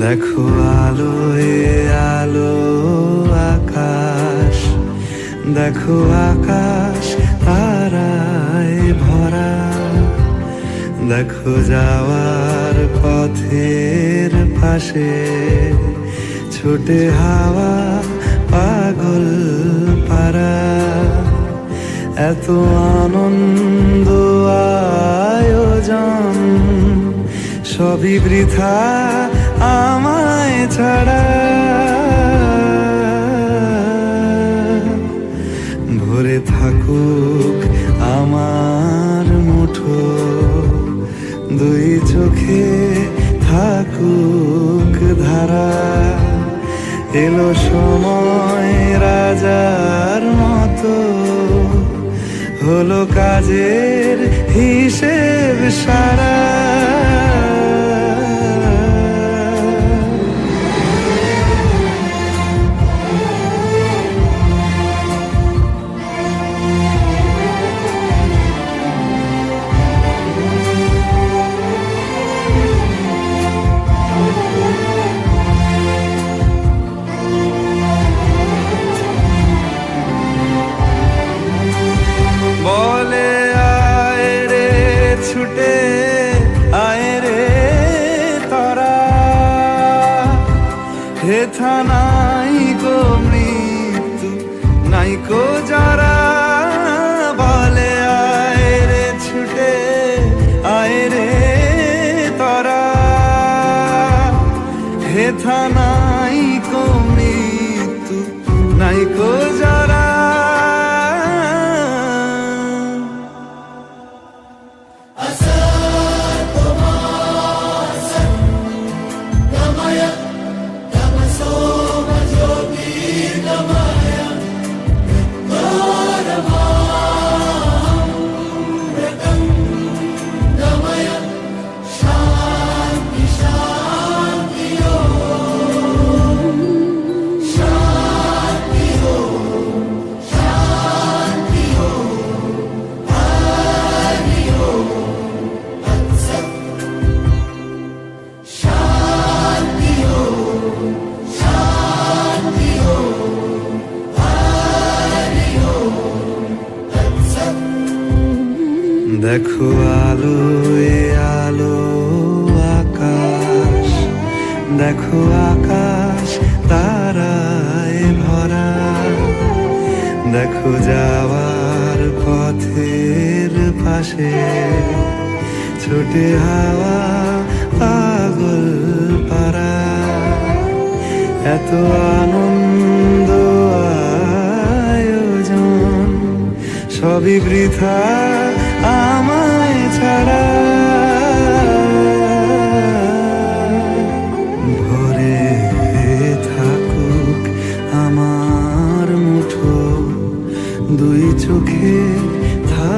দেখো আলোয় আলো আকাশ, দেখো আকাশ তারায় ভরা, দেখো যাওয়ার পথের পাশে ছোটে হাওয়া পাগল পারা। এত আনন্দ আয়োজন সবই বৃথা আমায় ছাড়া। ভরে থাকুক আমার মুঠো, দুই চোখে থাকুক ধারা। এলো সময় রাজার মতো, হলো কাজের হিসেব সারা। বলে আয় রে ছুটে আয় রে তারা, হেথা নাই গো মৃত্যু নাই গো যারা। বলে আয় রে ছুটে আয় রে তারা, হেথা নাই গো মৃত্যু নাই গো যারা। দেখো আলোয় আলো আকাশ, দেখো আকাশ তারায় ভরা, দেখো যাওয়ার পথের পাশে ছোটে হাওয়া পাগল পারা। এত আনন্দ আয়োজন সবই বৃথা আমায় ছাড়া।